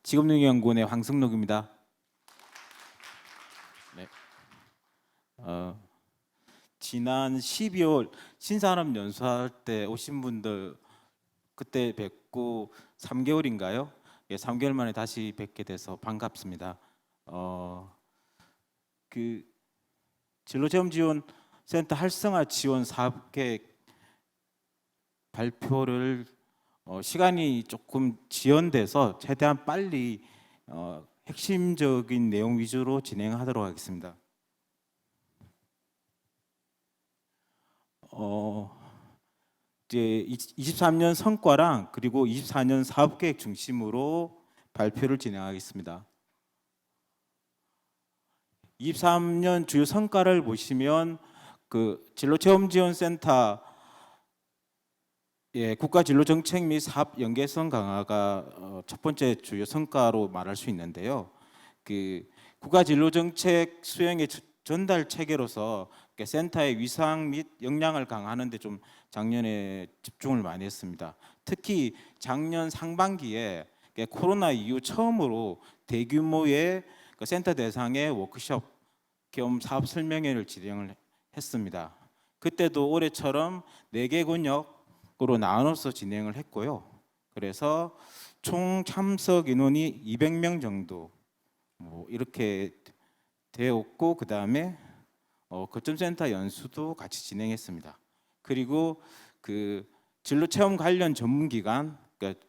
직업능력연구원의 황승록입니다. 네. 지난 12월 신산업 연수할 때 오신 분들 그때 뵙고 3개월인가요? 예, 3개월 만에 다시 뵙게 돼서 반갑습니다. 그 진로체험지원센터 활성화 지원 사업계획 발표를 시간이 조금 지연돼서 최대한 빨리 핵심적인 내용 위주로 진행하도록 하겠습니다. 이제 23년 성과랑 그리고 24년 사업계획 중심으로 발표를 진행하겠습니다. 23년 주요 성과를 보시면 그 진로체험지원센터 국가진로정책 및 사업 연계성 강화가 첫 번째 주요 성과로 말할 수 있는데요. 그 국가진로정책 수행의 전달 체계로서 센터의 위상 및 역량을 강화하는 데 좀 작년에 집중을 많이 했습니다. 특히 작년 상반기에 코로나 이후 처음으로 대규모의 센터 대상의 워크숍 겸 사업 설명회를 진행을 했습니다. 그때도 올해처럼 4개 권역으로 나눠서 진행을 했고요. 그래서 총 참석 인원이 200명 정도 이렇게 되었고, 그 다음에 거점센터 연수도 같이 진행했습니다. 그리고 그 진로체험 관련 전문기관, 그러니까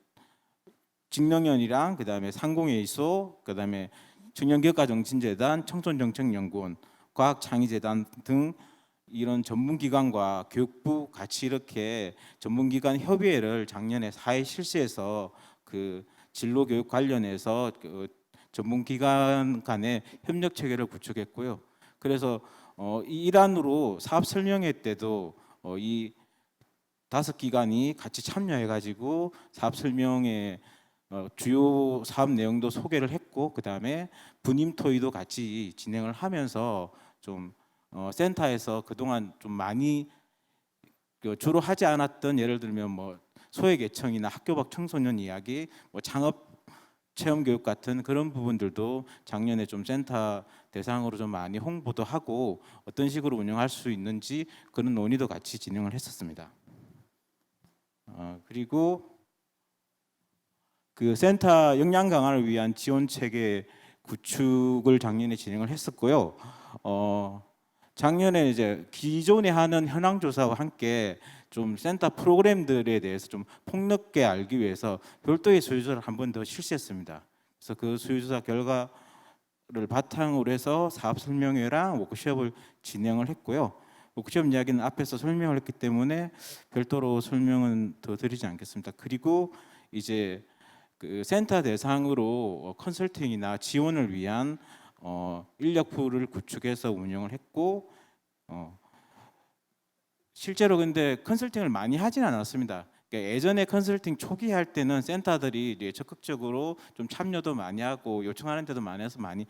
직능연이랑 그 다음에 상공회의소, 그 다음에 청년교육과정신재단, 청소년정책연구원, 과학창의재단 등 이런 전문기관과 교육부 같이 이렇게 전문기관 협의회를 작년에 4회 실시해서 그 진로교육 관련해서 그 전문기관 간의 협력 체계를 구축했고요. 그래서 이 일환으로 사업 설명회 때도 이 5기관이 같이 참여해가지고 사업 설명회 주요 사업 내용도 소개를 했고, 그 다음에 분임 토의도 같이 진행을 하면서 좀 센터에서 그동안 좀 많이 주로 하지 않았던, 예를 들면 뭐 소외계층이나 학교 밖 청소년 이야기, 뭐 창업 체험 교육 같은 그런 부분들도 작년에 좀 센터 대상으로 좀 많이 홍보도 하고 어떤 식으로 운영할 수 있는지 그런 논의도 같이 진행을 했었습니다. 그리고 그 센터 역량 강화를 위한 지원 체계 구축을 작년에 진행을 했었고요. 작년에 이제 기존에 하는 현황 조사와 함께 좀 센터 프로그램들에 대해서 좀 폭넓게 알기 위해서 별도의 수요조사를 한 번 더 실시했습니다. 그래서 그 수요조사 결과를 바탕으로 해서 사업 설명회랑 워크숍을 진행을 했고요. 워크숍 이야기는 앞에서 설명을 했기 때문에 별도로 설명은 더 드리지 않겠습니다. 그리고 이제 그 센터 대상으로 컨설팅이나 지원을 위한 인력풀을 구축해서 운영을 했고, 실제로 근데 컨설팅을 많이 하진 않았습니다. 그러니까 예전에 컨설팅 초기 할 때는 센터들이 이제 적극적으로 좀 참여도 많이 하고 요청하는 데도 많이 해서 많이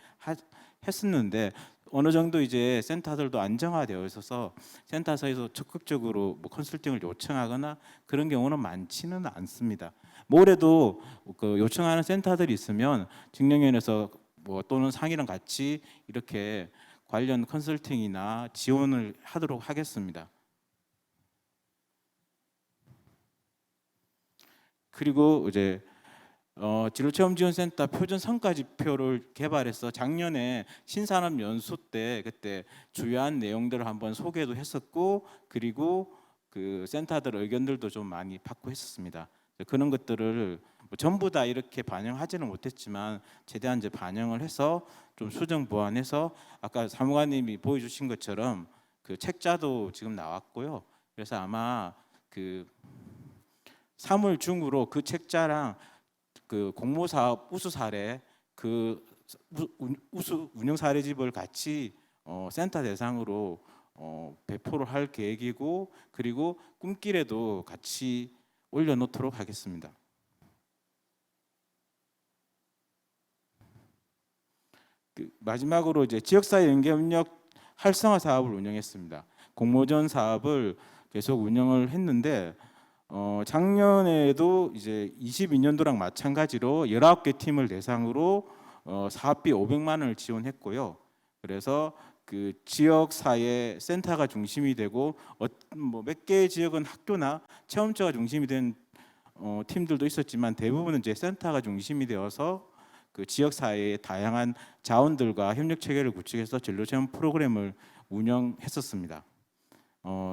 했었는데, 어느 정도 이제 센터들도 안정화되어 있어서 센터에서 적극적으로 뭐 컨설팅을 요청하거나 그런 경우는 많지는 않습니다. 올해도 그 요청하는 센터들이 있으면 직능위원회에서 뭐 또는 상이랑 같이 이렇게 관련 컨설팅이나 지원을 하도록 하겠습니다. 그리고 이제 진로체험지원센터 표준 성과지표를 개발해서 작년에 신산업 연수 때 그때 주요한 내용들을 한번 소개도 했었고, 그리고 그 센터들 의견들도 좀 많이 받고 했었습니다. 그런 것들을 뭐 전부 다 이렇게 반영하지는 못했지만 최대한 이제 반영을 해서 좀 수정 보완해서 아까 사무관님이 보여주신 것처럼 그 책자도 지금 나왔고요. 그래서 아마 그 3월 중으로 그 책자랑 그 공모사업 우수 사례, 그 우수 운영 사례집을 같이 센터 대상으로 배포를 할 계획이고, 그리고 꿈길에도 같이 올려놓도록 하겠습니다. 마지막으로 이제 지역사회 연계협력 활성화 사업을 운영했습니다. 공모전 사업을 계속 운영을 했는데 작년에도 이제 22년도랑 마찬가지로 19개 팀을 대상으로 사업비 500만 원을 지원했고요. 그래서 그 지역사회 센터가 중심이 되고 몇 개의 지역은 학교나 체험처가 중심이 된 팀들도 있었지만 대부분은 이제 센터가 중심이 되어서 그 지역사회의 다양한 자원들과 협력 체계를 구축해서 진로 체험 프로그램을 운영했었습니다.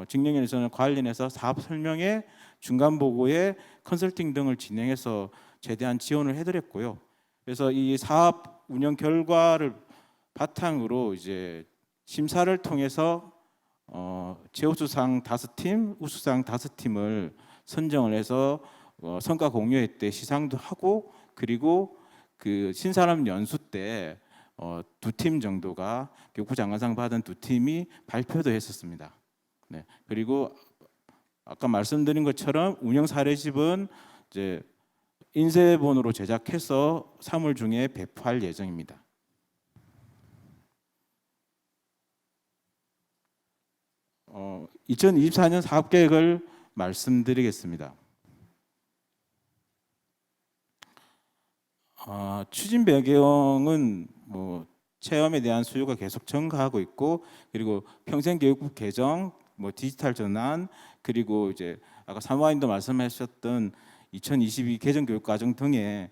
직능에서는 관련해서 사업 설명회, 중간 보고회, 컨설팅 등을 진행해서 최대한 지원을 해드렸고요. 그래서 이 사업 운영 결과를 바탕으로 이제 심사를 통해서 최우수상 5팀, 우수상 5팀을 선정을 해서 성과 공유회 때 시상도 하고, 그리고 그 신산업 연수 때 2팀 정도가 교육부 장관상 받은 2팀이 발표도 했었습니다. 네. 그리고 아까 말씀드린 것처럼 운영 사례집은 이제 인쇄본으로 제작해서 3월 중에 배포할 예정입니다. 2024년 사업 계획을 말씀드리겠습니다. 추진 배경은 뭐 체험에 대한 수요가 계속 증가하고 있고, 그리고 평생교육부 개정, 뭐 디지털 전환, 그리고 이제 아까 사무관님도 말씀하셨던 2022 개정교육과정 등의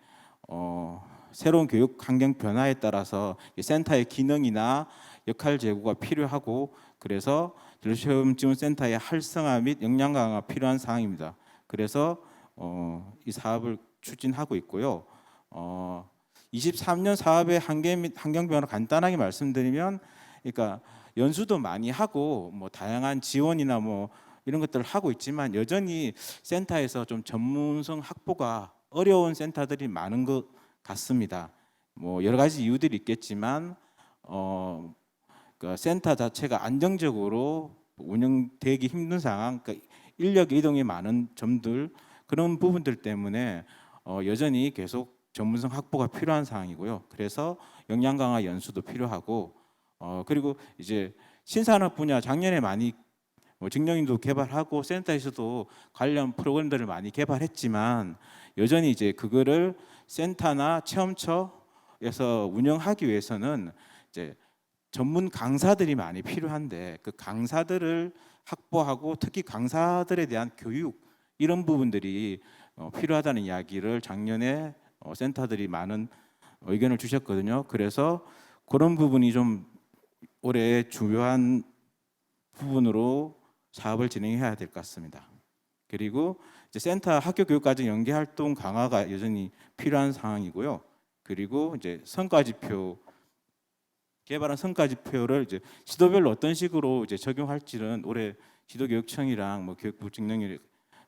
새로운 교육 환경 변화에 따라서 센터의 기능이나 역할 제고가 필요하고, 그래서 진로체험지원센터의 활성화 및 역량 강화가 필요한 사항입니다. 그래서 이 사업을 추진하고 있고요. 23년 사업의 한계 및 환경 변화 간단하게 말씀드리면, 그러니까 연수도 많이 하고 뭐 다양한 지원이나 뭐 이런 것들을 하고 있지만 여전히 센터에서 좀 전문성 확보가 어려운 센터들이 많은 것 같습니다. 뭐 여러 가지 이유들이 있겠지만 그 센터 자체가 안정적으로 운영되기 힘든 상황, 그러니까 인력 이동이 많은 점들, 그런 부분들 때문에 여전히 계속 전문성 확보가 필요한 상황이고요. 그래서 역량 강화 연수도 필요하고, 그리고 이제 신산업 분야 작년에 많이 직영인도 개발하고 센터에서도 관련 프로그램들을 많이 개발했지만 여전히 이제 그거를 센터나 체험처에서 운영하기 위해서는 이제 전문 강사들이 많이 필요한데, 그 강사들을 확보하고 특히 강사들에 대한 교육, 이런 부분들이 필요하다는 이야기를 작년에 센터들이 많은 의견을 주셨거든요. 그래서 그런 부분이 좀 올해 중요한 부분으로 사업을 진행해야 될 것 같습니다. 그리고 이제 센터 학교 교육과정 연계 활동 강화가 여전히 필요한 상황이고요. 그리고 이제 성과지표, 개발한 성과지표를 이제 시도별로 어떤 식으로 이제 적용할지는 올해 시도교육청이랑 뭐 교육부 직능이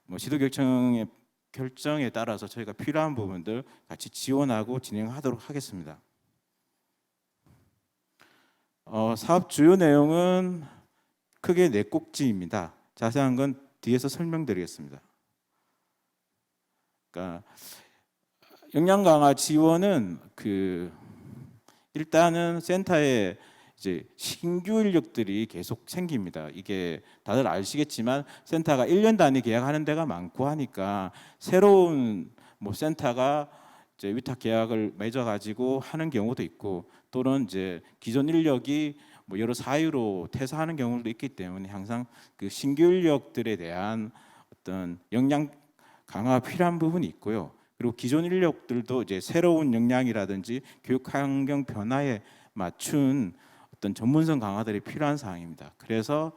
뭐 시도교육청의 결정에 따라서 저희가 필요한 부분들 같이 지원하고 진행하도록 하겠습니다. 사업 주요 내용은 크게 4꼭지입니다. 자세한 건 뒤에서 설명드리겠습니다. 그러니까 역량 강화 지원은 일단은 센터에 이제 신규 인력들이 계속 생깁니다. 이게 다들 아시겠지만 센터가 1년 단위 계약하는 데가 많고 하니까 새로운 뭐 센터가 이제 위탁 계약을 맺어 가지고 하는 경우도 있고, 또는 이제 기존 인력이 뭐 여러 사유로 퇴사하는 경우도 있기 때문에 항상 그 신규 인력들에 대한 어떤 역량 강화가 필요한 부분이 있고요. 그리고 기존 인력들도 이제 새로운 역량이라든지 교육 환경 변화에 맞춘 어떤 전문성 강화들이 필요한 사항입니다. 그래서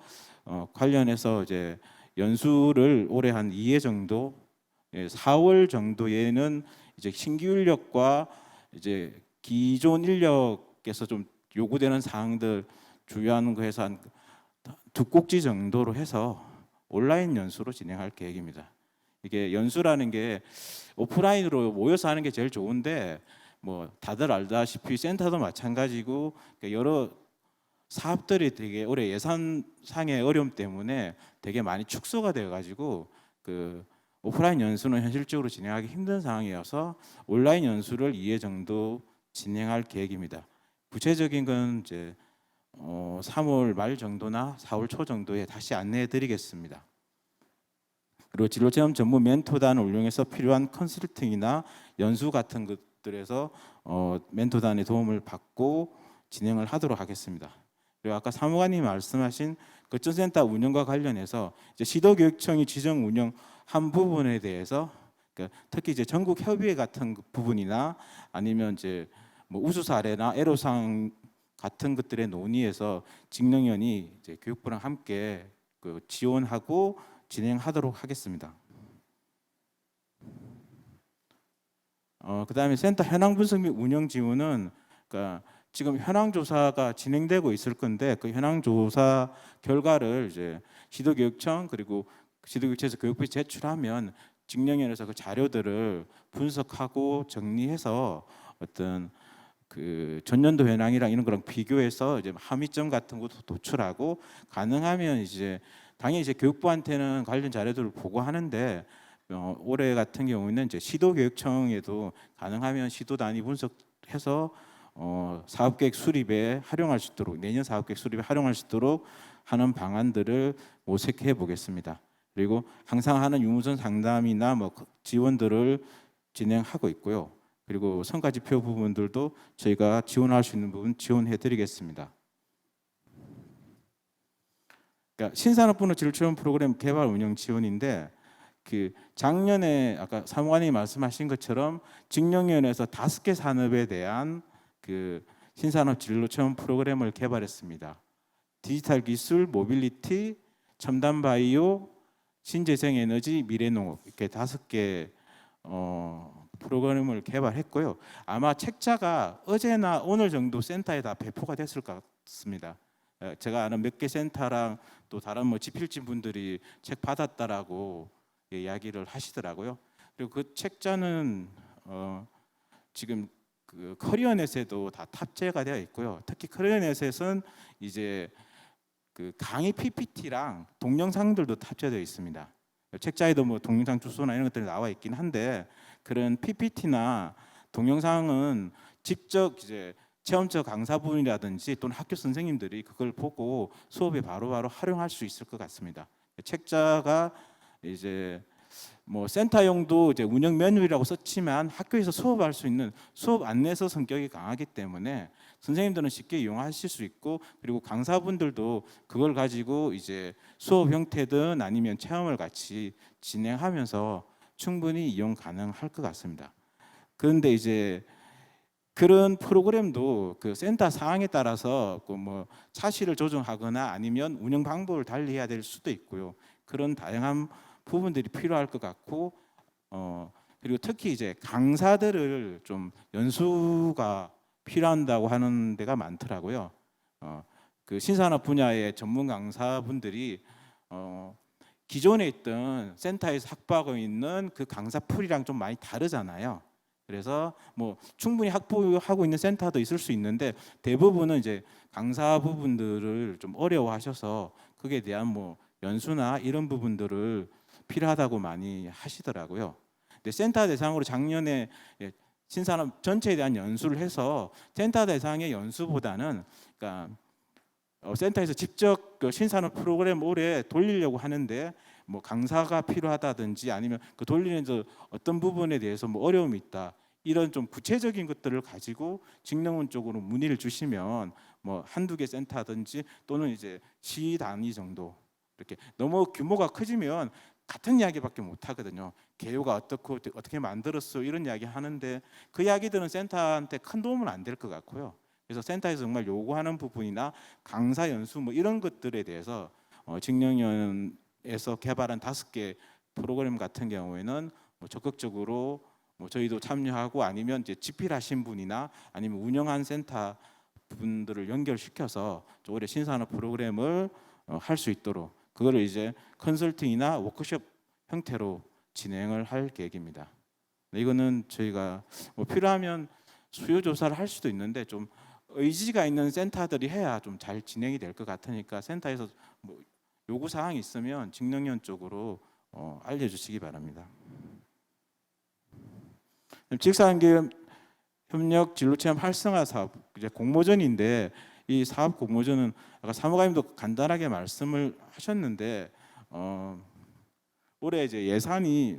관련해서 이제 연수를 올해 한 2회 정도, 4월 정도에는 이제 신규 인력과 이제 기존 인력에서 좀 요구되는 사항들 주요한 거 해서 한 2꼭지 정도로 해서 온라인 연수로 진행할 계획입니다. 이게 연수라는 게 오프라인으로 모여서 하는 게 제일 좋은데, 뭐 다들 알다시피 센터도 마찬가지고 여러 사업들이 되게 올해 예산상의 어려움 때문에 되게 많이 축소가 되어 가지고 그 오프라인 연수는 현실적으로 진행하기 힘든 상황이어서 온라인 연수를 2회 정도 진행할 계획입니다. 구체적인 건 이제 3월 말 정도나 4월 초 정도에 다시 안내해 드리겠습니다. 그리고 진로체험 전문 멘토단을 운영해서 필요한 컨설팅이나 연수 같은 것들에서 멘토단의 도움을 받고 진행을 하도록 하겠습니다. 그리고 아까 사무관님이 말씀하신 거점센터 운영과 관련해서 이제 시도교육청이 지정 운영한 부분에 대해서 그러니까 특히 이제 전국 협의회 같은 부분이나 아니면 이제 뭐 우수 사례나 애로사항 같은 것들의 논의에서 직능위원이 이제 교육부랑 함께 그 지원하고 진행하도록 하겠습니다. 그다음에 센터 현황 분석 및 운영 지원은 그러니까 지금 현황 조사가 진행되고 있을 건데 그 현황 조사 결과를 이제 시도교육청 그리고 시도교육청에서 교육부에 제출하면 직능위원회에서 그 자료들을 분석하고 정리해서 어떤 그 전년도 현황이랑 이런 거랑 비교해서 이제 함의점 같은 것도 도출하고 가능하면 이제 당연히 이제 교육부한테는 관련 자료들을 보고하는데 올해 같은 경우에는 이제 시도교육청에도 가능하면 시도 단위 분석해서 사업계획 수립에 활용할 수 있도록 내년 사업계획 수립에 활용할 수 있도록 하는 방안들을 모색해 보겠습니다. 그리고 항상 하는 유무선 상담이나 뭐 지원들을 진행하고 있고요. 그리고 성과 지표 부분들도 저희가 지원할 수 있는 부분 지원해 드리겠습니다. 그러니까 신산업분야 진로체험 프로그램 개발 운영 지원인데 그 작년에 아까 사무관님이 말씀하신 것처럼 직능위원회에서 5개 산업에 대한 그 신산업 진로체험 프로그램을 개발했습니다. 디지털 기술, 모빌리티, 첨단 바이오, 신재생에너지, 미래농업 이렇게 5개 프로그램을 개발했고요. 아마 책자가 어제나 오늘 정도 센터에 다 배포가 됐을 것 같습니다. 제가 아는 몇 개 센터랑 또 다른 뭐 지필진 분들이 책 받았다라고 이야기를 하시더라고요. 그리고 그 책자는 지금 그 커리어넷에도 다 탑재가 되어 있고요. 특히 커리어넷에서는 이제 그 강의 PPT랑 동영상들도 탑재되어 있습니다. 책자에도 뭐 동영상 주소나 이런 것들이 나와 있긴 한데 그런 PPT나 동영상은 직접 이제 체험적 강사분이라든지 또는 학교 선생님들이 그걸 보고 수업에 바로바로 활용할 수 있을 것 같습니다. 책자가 이제 뭐 센터용도 이제 운영 매뉴얼이라고 썼지만 학교에서 수업할 수 있는 수업 안내서 성격이 강하기 때문에 선생님들은 쉽게 이용하실 수 있고 그리고 강사분들도 그걸 가지고 이제 수업 형태든 아니면 체험을 같이 진행하면서 충분히 이용 가능할 것 같습니다. 그런데 이제 그런 프로그램도 그 센터 사항에 따라서 그 뭐 차시를 조정하거나 아니면 운영 방법을 달리해야 될 수도 있고요. 그런 다양한 부분들이 필요할 것 같고 그리고 특히 이제 강사들을 좀 연수가 필요한다고 하는 데가 많더라고요. 그 신산업 분야의 전문 강사분들이 기존에 있던 센터에서 확보하고 있는 그 강사 풀이랑 좀 많이 다르잖아요. 그래서 뭐 충분히 확보하고 있는 센터도 있을 수 있는데 대부분은 이제 강사 부분들을 좀 어려워하셔서 그에 대한 뭐 연수나 이런 부분들을 필요하다고 많이 하시더라고요. 근데 센터 대상으로 작년에 신산업 전체에 대한 연수를 해서 센터 대상의 연수보다는 그러니까 센터에서 직접 그 신산업 프로그램 올해 돌리려고 하는데 뭐 강사가 필요하다든지 아니면 그 돌리는 어떤 부분에 대해서 뭐 어려움이 있다 이런 좀 구체적인 것들을 가지고 직능원 쪽으로 문의를 주시면 뭐 한두 개 센터든지 또는 이제 시 단위 정도 이렇게 너무 규모가 커지면 같은 이야기밖에 못 하거든요. 개요가 어떻고 어떻게 만들었어 이런 이야기 하는데 그 이야기들은 센터한테 큰 도움은 안 될 것 같고요. 그래서 센터에서 정말 요구하는 부분이나 강사 연수 뭐 이런 것들에 대해서 직능위원회에서 개발한 5개 프로그램 같은 경우에는 뭐 적극적으로 뭐 저희도 참여하고 아니면 이제 집필하신 분이나 아니면 운영한 센터 분들을 연결시켜서 올해 신산업 프로그램을 할 수 있도록 그거를 이제 컨설팅이나 워크숍 형태로 진행을 할 계획입니다. 이거는 저희가 뭐 필요하면 수요 조사를 할 수도 있는데 좀 의지가 있는 센터들이 해야 좀 잘 진행이 될 것 같으니까 센터에서 뭐 요구 사항이 있으면 직능위원 쪽으로 알려주시기 바랍니다. 직사학교 협력 진로체험 활성화 사업 이제 공모전인데 이 사업 공모전은 아까 사무관님도 간단하게 말씀을 하셨는데 올해 이제 예산이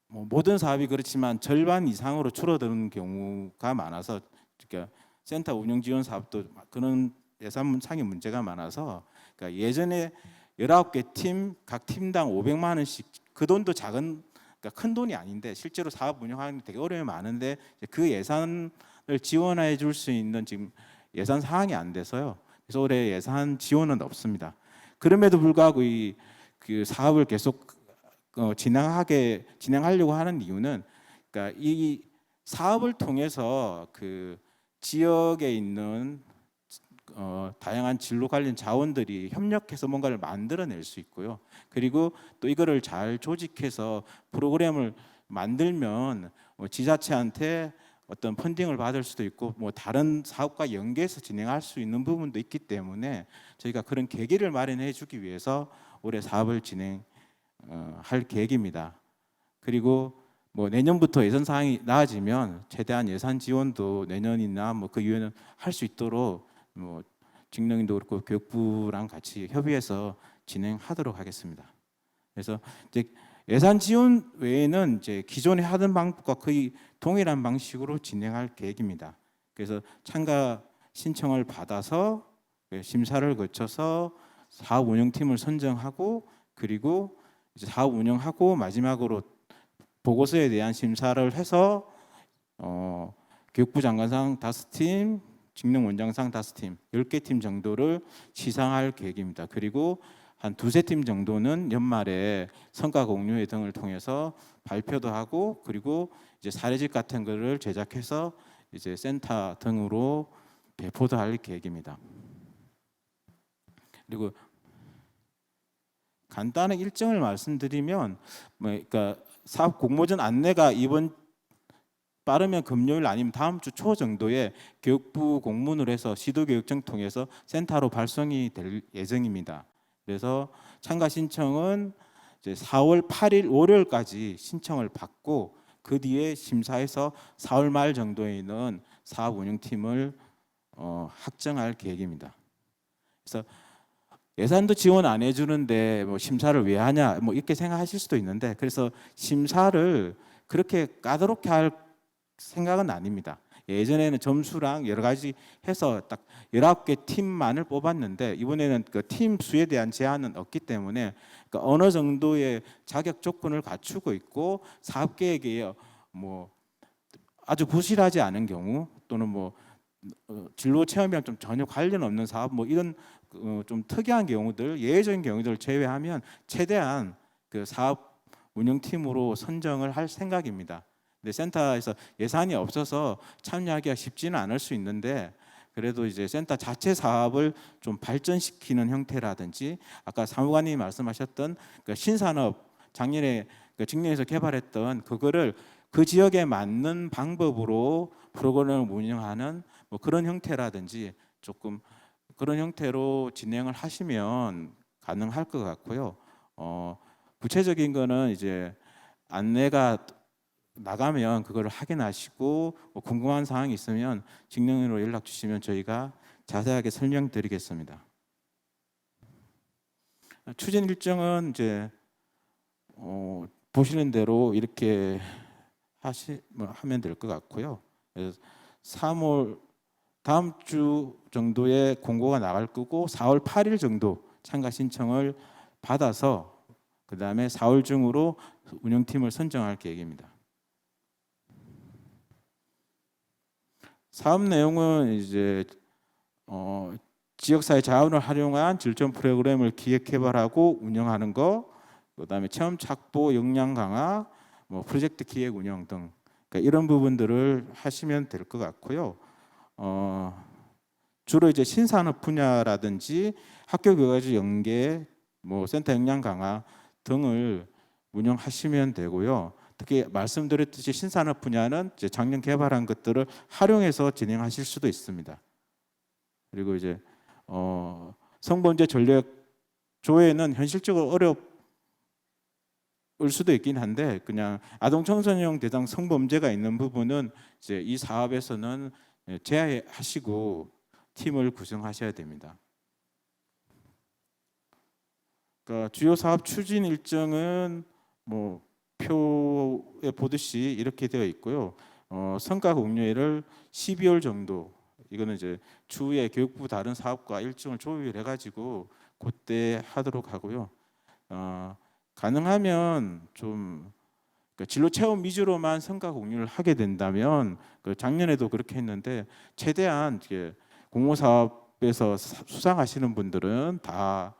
뭐 모든 사업이 그렇지만 절반 이상으로 줄어드는 경우가 많아서, 그러니까 센터 운영 지원 사업도 그런 예산 상의 문제가 많아서, 그러니까 예전에 19개 팀 각 팀당 500만 원씩, 그 돈도 작은, 그러니까 큰 돈이 아닌데 실제로 사업 운영하는 게 되게 어려움이 많은데 그 예산을 지원해 줄 수 있는 지금 예산 상황이 안 돼서요. 그래서 올해 예산 지원은 없습니다. 그럼에도 불구하고 이 그 사업을 계속 진행하려고 하는 이유는, 그러니까 이 사업을 통해서 그 지역에 있는 다양한 진로 관련 자원들이 협력해서 뭔가를 만들어낼 수 있고요. 그리고 또 이거를 잘 조직해서 프로그램을 만들면 지자체한테 어떤 펀딩을 받을 수도 있고, 뭐 다른 사업과 연계해서 진행할 수 있는 부분도 있기 때문에 저희가 그런 계기를 마련해 주기 위해서 올해 사업을 진행할 계획입니다. 그리고 뭐 내년부터 예산 사항이 나아지면 최대한 예산 지원도 내년이나 뭐 그 이후에는 할 수 있도록 뭐 직능인도 그렇고 교육부랑 같이 협의해서 진행하도록 하겠습니다. 그래서 이제 예산 지원 외에는 이제 기존에 하던 방법과 거의 동일한 방식으로 진행할 계획입니다. 그래서 참가 신청을 받아서 심사를 거쳐서 사업 운영팀을 선정하고, 그리고 이제 사업 운영하고 마지막으로 보고서에 대한 심사를 해서 교육부 장관상 5팀, 직능원장상 5팀, 10개 팀 정도를 시상할 계획입니다. 그리고 한 2~3팀 정도는 연말에 성과 공유회 등을 통해서 발표도 하고, 그리고 이제 사례집 같은 거를 제작해서 이제 센터 등으로 배포도 할 계획입니다. 그리고 간단한 일정을 말씀드리면, 그러니까 사업 공모전 안내가 이번 빠르면 금요일 아니면 다음 주 초 정도에 교육부 공문을 해서 시도교육청 통해서 센터로 발송이 될 예정입니다. 그래서 참가 신청은 이제 4월 8일 월요일까지 신청을 받고, 그 뒤에 심사해서 4월 말 정도에는 사업 운영팀을 확정할 계획입니다. 그래서 예산도 지원 안 해주는데 뭐 심사를 왜 하냐, 뭐 이렇게 생각하실 수도 있는데, 그래서 심사를 그렇게 까다롭게 할 생각은 아닙니다. 예전에는 점수랑 여러 가지 해서 딱 19개 팀만을 뽑았는데, 이번에는 그 팀 수에 대한 제한은 없기 때문에, 그러니까 어느 정도의 자격 조건을 갖추고 있고 사업 계획에 뭐 아주 부실하지 않은 경우, 또는 뭐 진로 체험이랑 좀 전혀 관련 없는 사업, 뭐 이런 좀 특이한 경우들, 예외적인 경우들을 제외하면 최대한 그 사업 운영팀으로 선정을 할 생각입니다. 근데 센터에서 예산이 없어서 참여하기가 쉽지는 않을 수 있는데, 그래도 이제 센터 자체 사업을 좀 발전시키는 형태라든지, 아까 사무관님이 말씀하셨던 그 신산업, 작년에 그 직내에서 개발했던 그거를 그 지역에 맞는 방법으로 프로그램을 운영하는 뭐 그런 형태라든지, 조금 그런 형태로 진행을 하시면 가능할 것 같고요. 구체적인 거는 이제 안내가 나가면 그걸 확인하시고, 뭐 궁금한 사항이 있으면 직능으로 연락 주시면 저희가 자세하게 설명드리겠습니다. 추진 일정은 이제 보시는 대로 이렇게 하면 될 것 같고요. 그래서 3월 다음 주 정도에 공고가 나갈 거고, 4월 8일 정도 참가 신청을 받아서 그 다음에 4월 중으로 운영팀을 선정할 계획입니다. 사업 내용은 이제 지역사회 자원을 활용한 질전 프로그램을 기획 개발하고 운영하는 거, 그다음에 체험 착보, 역량 강화, 뭐 프로젝트 기획 운영 등, 그러니까 이런 부분들을 하시면 될 것 같고요. 주로 이제 신산업 분야라든지 학교 교과서 연계, 뭐 센터 역량 강화 등을 운영하시면 되고요. 특히 말씀드렸듯이 신산업 분야는 이제 작년 개발한 것들을 활용해서 진행하실 수도 있습니다. 그리고 이제 성범죄 전력 조회는 현실적으로 어려울 수도 있긴 한데, 그냥 아동 청소년 대상 성범죄가 있는 부분은 이제 이 사업에서는 제하하시고 팀을 구성하셔야 됩니다. 그러니까 주요 사업 추진 일정은 뭐 표에 보듯이 이렇게 되어 있고요. 성과 공유회를 12월 정도, 이거는 이제 추후에 교육부 다른 사업과 일정을 조율해 가지고 그때 하도록 하고요. 가능하면 좀 진로 체험 위주로만 성과 공유를 하게 된다면, 작년에도 그렇게 했는데 최대한 공모 사업에서 수상하시는 분들은 다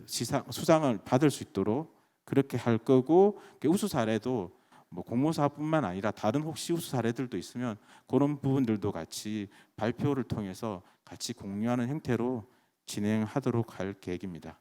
수상을 받을 수 있도록 그렇게 할 거고, 우수 사례도 뭐 공모 사업뿐만 아니라 다른 혹시 우수 사례들도 있으면 그런 부분들도 같이 발표를 통해서 같이 공유하는 형태로 진행하도록 할 계획입니다.